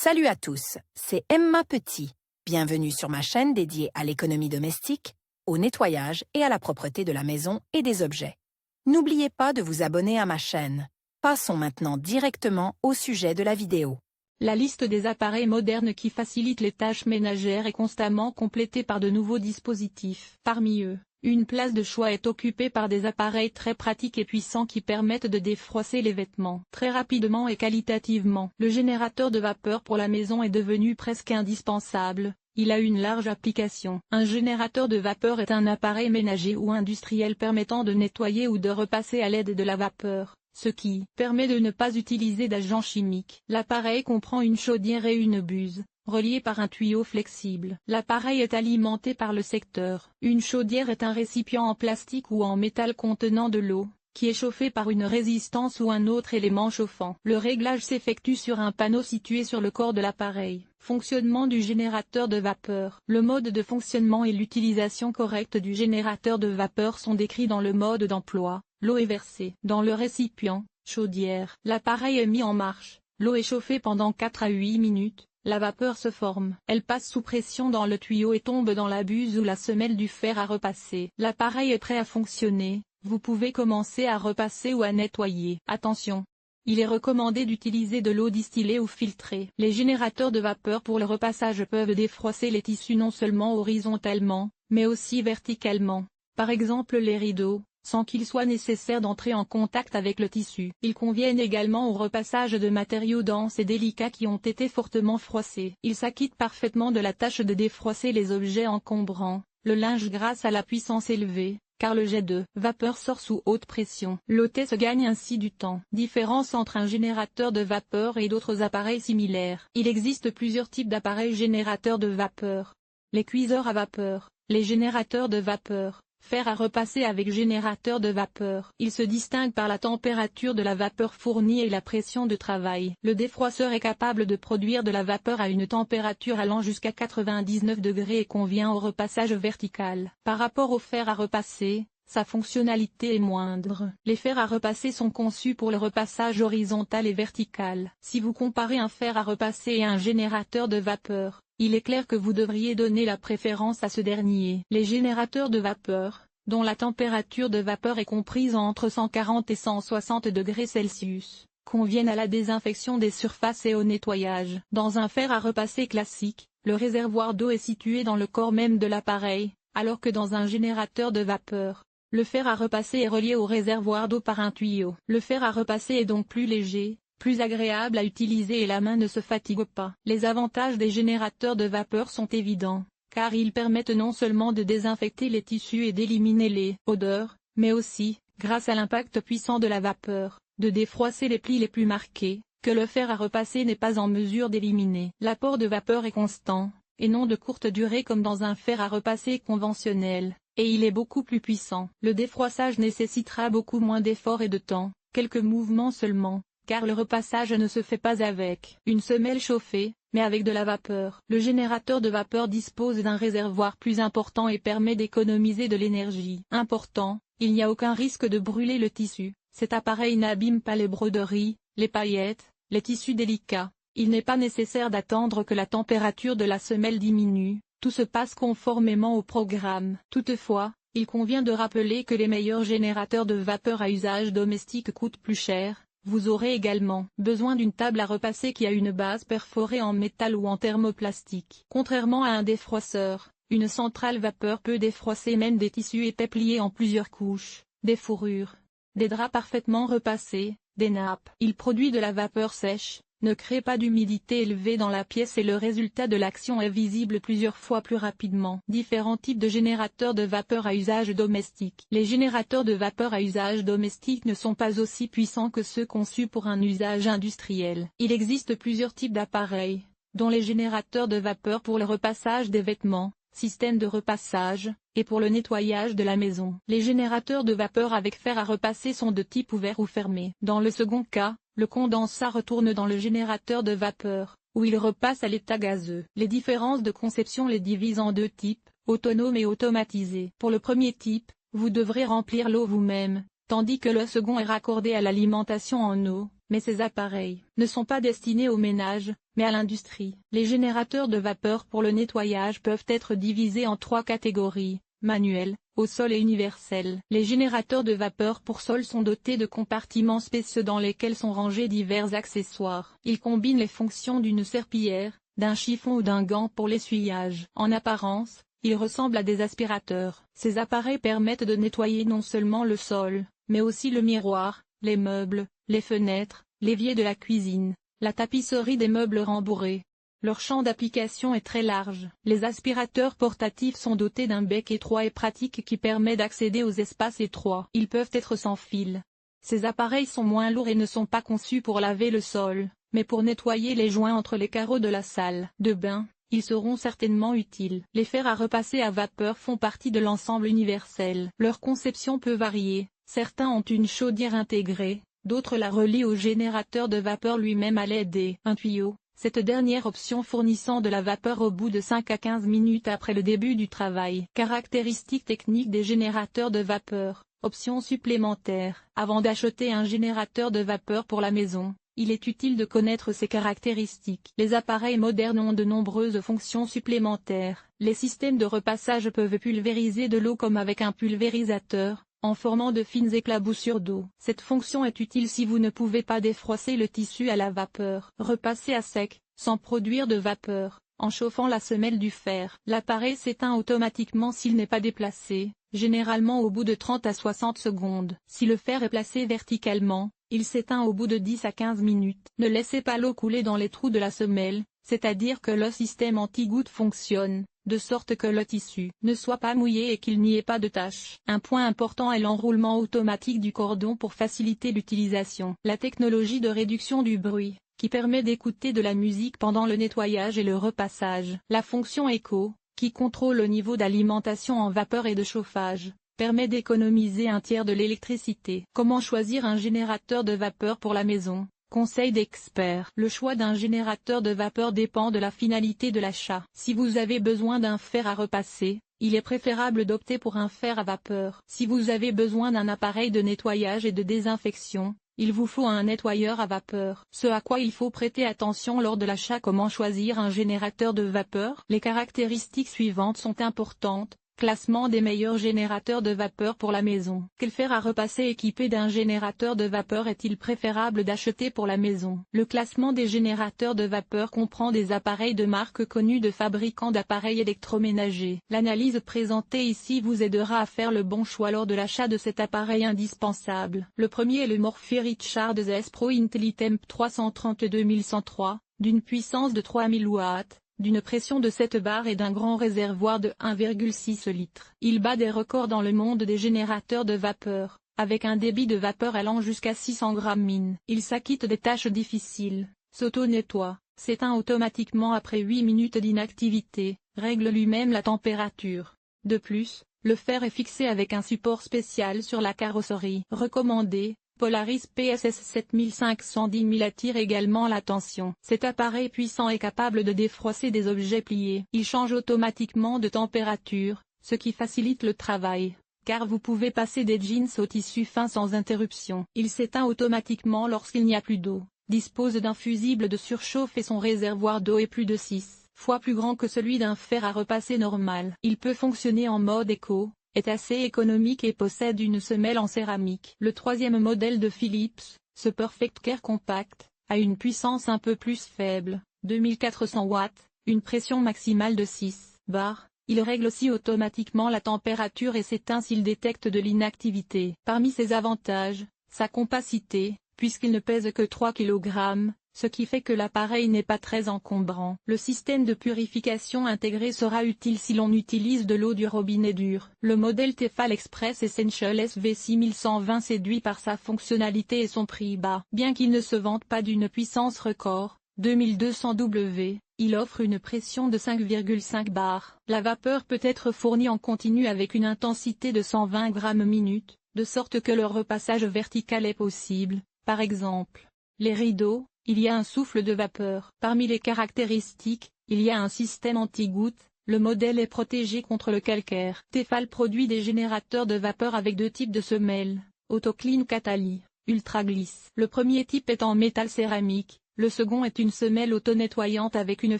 Salut à tous, c'est Emma Petit. Bienvenue sur ma chaîne dédiée à l'économie domestique, au nettoyage et à la propreté de la maison et des objets. N'oubliez pas de vous abonner à ma chaîne. Passons maintenant directement au sujet de la vidéo. La liste des appareils modernes qui facilitent les tâches ménagères est constamment complétée par de nouveaux dispositifs. Parmi eux, une place de choix est occupée par des appareils très pratiques et puissants qui permettent de défroisser les vêtements très rapidement et qualitativement. Le générateur de vapeur pour la maison est devenu presque indispensable. Il a une large application. Un générateur de vapeur est un appareil ménager ou industriel permettant de nettoyer ou de repasser à l'aide de la vapeur, ce qui permet de ne pas utiliser d'agents chimiques. L'appareil comprend une chaudière et une buse, reliées par un tuyau flexible. L'appareil est alimenté par le secteur. Une chaudière est un récipient en plastique ou en métal contenant de l'eau, qui est chauffé par une résistance ou un autre élément chauffant. Le réglage s'effectue sur un panneau situé sur le corps de l'appareil. Fonctionnement du générateur de vapeur. Le mode de fonctionnement et l'utilisation correcte du générateur de vapeur sont décrits dans le mode d'emploi. L'eau est versée dans le récipient, chaudière. L'appareil est mis en marche. L'eau est chauffée pendant 4 à 8 minutes. La vapeur se forme. Elle passe sous pression dans le tuyau et tombe dans la buse ou la semelle du fer à repasser. L'appareil est prêt à fonctionner. Vous pouvez commencer à repasser ou à nettoyer. Attention! Il est recommandé d'utiliser de l'eau distillée ou filtrée. Les générateurs de vapeur pour le repassage peuvent défroisser les tissus non seulement horizontalement, mais aussi verticalement. Par exemple les rideaux, sans qu'il soit nécessaire d'entrer en contact avec le tissu. Ils conviennent également au repassage de matériaux denses et délicats qui ont été fortement froissés. Ils s'acquittent parfaitement de la tâche de défroisser les objets encombrants, le linge grâce à la puissance élevée, car le jet de vapeur sort sous haute pression. L'hôtesse gagne ainsi du temps. Différence entre un générateur de vapeur et d'autres appareils similaires. Il existe plusieurs types d'appareils générateurs de vapeur. Les cuiseurs à vapeur, les générateurs de vapeur, fer à repasser avec générateur de vapeur. Il se distingue par la température de la vapeur fournie et la pression de travail. Le défroisseur est capable de produire de la vapeur à une température allant jusqu'à 99 degrés et convient au repassage vertical. Par rapport au fer à repasser, sa fonctionnalité est moindre. Les fers à repasser sont conçus pour le repassage horizontal et vertical. Si vous comparez un fer à repasser et un générateur de vapeur, il est clair que vous devriez donner la préférence à ce dernier. Les générateurs de vapeur, dont la température de vapeur est comprise entre 140 et 160 degrés Celsius, conviennent à la désinfection des surfaces et au nettoyage. Dans un fer à repasser classique, le réservoir d'eau est situé dans le corps même de l'appareil, alors que dans un générateur de vapeur, le fer à repasser est relié au réservoir d'eau par un tuyau. Le fer à repasser est donc plus léger, plus agréable à utiliser et la main ne se fatigue pas. Les avantages des générateurs de vapeur sont évidents, car ils permettent non seulement de désinfecter les tissus et d'éliminer les odeurs, mais aussi, grâce à l'impact puissant de la vapeur, de défroisser les plis les plus marqués, que le fer à repasser n'est pas en mesure d'éliminer. L'apport de vapeur est constant, et non de courte durée comme dans un fer à repasser conventionnel, et il est beaucoup plus puissant. Le défroissage nécessitera beaucoup moins d'efforts et de temps, quelques mouvements seulement, car le repassage ne se fait pas avec une semelle chauffée, mais avec de la vapeur. Le générateur de vapeur dispose d'un réservoir plus important et permet d'économiser de l'énergie. Important, il n'y a aucun risque de brûler le tissu. Cet appareil n'abîme pas les broderies, les paillettes, les tissus délicats. Il n'est pas nécessaire d'attendre que la température de la semelle diminue, tout se passe conformément au programme. Toutefois, il convient de rappeler que les meilleurs générateurs de vapeur à usage domestique coûtent plus cher. Vous aurez également besoin d'une table à repasser qui a une base perforée en métal ou en thermoplastique. Contrairement à un défroisseur, une centrale vapeur peut défroisser même des tissus épais pliés en plusieurs couches, des fourrures, des draps parfaitement repassés, des nappes. Il produit de la vapeur sèche, ne crée pas d'humidité élevée dans la pièce et le résultat de l'action est visible plusieurs fois plus rapidement. Différents types de générateurs de vapeur à usage domestique. Les générateurs de vapeur à usage domestique ne sont pas aussi puissants que ceux conçus pour un usage industriel. Il existe plusieurs types d'appareils, dont les générateurs de vapeur pour le repassage des vêtements, système de repassage, et pour le nettoyage de la maison. Les générateurs de vapeur avec fer à repasser sont de type ouvert ou fermé. Dans le second cas, le condensat retourne dans le générateur de vapeur, où il repasse à l'état gazeux. Les différences de conception les divisent en deux types, autonome et automatisé. Pour le premier type, vous devrez remplir l'eau vous-même, tandis que le second est raccordé à l'alimentation en eau, Mais ces appareils ne sont pas destinés aux ménages, mais à l'industrie. Les générateurs de vapeur pour le nettoyage peuvent être divisés en 3 catégories: manuel, au sol et universel. Les générateurs de vapeur pour sol sont dotés de compartiments spéciaux dans lesquels sont rangés divers accessoires. Ils combinent les fonctions d'une serpillière, d'un chiffon ou d'un gant pour l'essuyage. En apparence, ils ressemblent à des aspirateurs. Ces appareils permettent de nettoyer non seulement le sol, mais aussi le miroir, les meubles, les fenêtres, l'évier de la cuisine, la tapisserie des meubles rembourrés. Leur champ d'application est très large. Les aspirateurs portatifs sont dotés d'un bec étroit et pratique qui permet d'accéder aux espaces étroits. Ils peuvent être sans fil. Ces appareils sont moins lourds et ne sont pas conçus pour laver le sol, mais pour nettoyer les joints entre les carreaux de la salle de bain. Ils seront certainement utiles. Les fers à repasser à vapeur font partie de l'ensemble universel. Leur conception peut varier. Certains ont une chaudière intégrée, d'autres la relient au générateur de vapeur lui-même à l'aide d'un tuyau, cette dernière option fournissant de la vapeur au bout de 5 à 15 minutes après le début du travail. Caractéristiques techniques des générateurs de vapeur. Options supplémentaires. Avant d'acheter un générateur de vapeur pour la maison, il est utile de connaître ses caractéristiques. Les appareils modernes ont de nombreuses fonctions supplémentaires. Les systèmes de repassage peuvent pulvériser de l'eau comme avec un pulvérisateur, en formant de fines éclaboussures d'eau. Cette fonction est utile si vous ne pouvez pas défroisser le tissu à la vapeur. Repasser à sec, sans produire de vapeur, en chauffant la semelle du fer. L'appareil s'éteint automatiquement s'il n'est pas déplacé, généralement au bout de 30 à 60 secondes. Si le fer est placé verticalement, il s'éteint au bout de 10 à 15 minutes. Ne laissez pas l'eau couler dans les trous de la semelle, c'est-à-dire que le système anti-goutte fonctionne, de sorte que le tissu ne soit pas mouillé et qu'il n'y ait pas de taches. Un point important est l'enroulement automatique du cordon pour faciliter l'utilisation. La technologie de réduction du bruit, qui permet d'écouter de la musique pendant le nettoyage et le repassage. La fonction Eco, qui contrôle le niveau d'alimentation en vapeur et de chauffage, permet d'économiser un tiers de l'électricité. Comment choisir un générateur de vapeur pour la maison? Conseil d'experts. Le choix d'un générateur de vapeur dépend de la finalité de l'achat. Si vous avez besoin d'un fer à repasser, il est préférable d'opter pour un fer à vapeur. Si vous avez besoin d'un appareil de nettoyage et de désinfection, il vous faut un nettoyeur à vapeur. Ce à quoi il faut prêter attention lors de l'achat. Comment choisir un générateur de vapeur? Les caractéristiques suivantes sont importantes. Classement des meilleurs générateurs de vapeur pour la maison. Quel fer à repasser équipé d'un générateur de vapeur est-il préférable d'acheter pour la maison? Le classement des générateurs de vapeur comprend des appareils de marques connues de fabricants d'appareils électroménagers. L'analyse présentée ici vous aidera à faire le bon choix lors de l'achat de cet appareil indispensable. Le premier est le Morphy Richards S Pro IntelliTemp 332 103, d'une puissance de 3000 watts. D'une pression de 7 bars et d'un grand réservoir de 1,6 litres. Il bat des records dans le monde des générateurs de vapeur, avec un débit de vapeur allant jusqu'à 600 grammes min. Il s'acquitte des tâches difficiles, s'auto-nettoie, s'éteint automatiquement après 8 minutes d'inactivité, règle lui-même la température. De plus, le fer est fixé avec un support spécial sur la carrosserie. Recommandé. Polaris PSS 7510 000 attire également l'attention. Cet appareil puissant est capable de défroisser des objets pliés. Il change automatiquement de température, ce qui facilite le travail, car vous pouvez passer des jeans au tissu fin sans interruption. Il s'éteint automatiquement lorsqu'il n'y a plus d'eau, dispose d'un fusible de surchauffe et son réservoir d'eau est plus de 6 fois plus grand que celui d'un fer à repasser normal. Il peut fonctionner en mode éco, est assez économique et possède une semelle en céramique. Le troisième modèle de Philips, ce Perfect Care Compact, a une puissance un peu plus faible, 2400 watts, une pression maximale de 6 bars. Il règle aussi automatiquement la température et s'éteint s'il détecte de l'inactivité. Parmi ses avantages, sa compacité, puisqu'il ne pèse que 3 kg, ce qui fait que l'appareil n'est pas très encombrant. Le système de purification intégré sera utile si l'on utilise de l'eau du robinet dur. Le modèle Tefal Express Essential SV6120 séduit par sa fonctionnalité et son prix bas. Bien qu'il ne se vante pas d'une puissance record, 2200 W, il offre une pression de 5,5 bars. La vapeur peut être fournie en continu avec une intensité de 120 grammes minute, de sorte que le repassage vertical est possible. Par exemple, les rideaux. Il y a un souffle de vapeur. Parmi les caractéristiques, il y a un système anti-goutte, le modèle est protégé contre le calcaire. Tefal produit des générateurs de vapeur avec deux types de semelles, AutoClean Catali, Ultra Glisse. Le premier type est en métal céramique, le second est une semelle auto-nettoyante avec une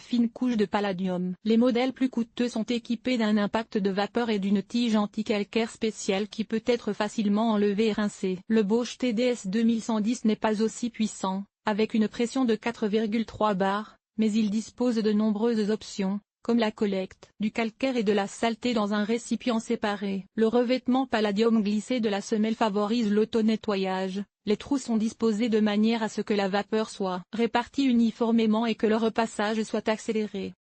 fine couche de palladium. Les modèles plus coûteux sont équipés d'un impact de vapeur et d'une tige anti-calcaire spéciale qui peut être facilement enlevée et rincée. Le Bosch TDS 2110 n'est pas aussi puissant, avec une pression de 4,3 bars, mais il dispose de nombreuses options, comme la collecte du calcaire et de la saleté dans un récipient séparé. Le revêtement palladium glissé de la semelle favorise l'auto-nettoyage. Les trous sont disposés de manière à ce que la vapeur soit répartie uniformément et que le repassage soit accéléré.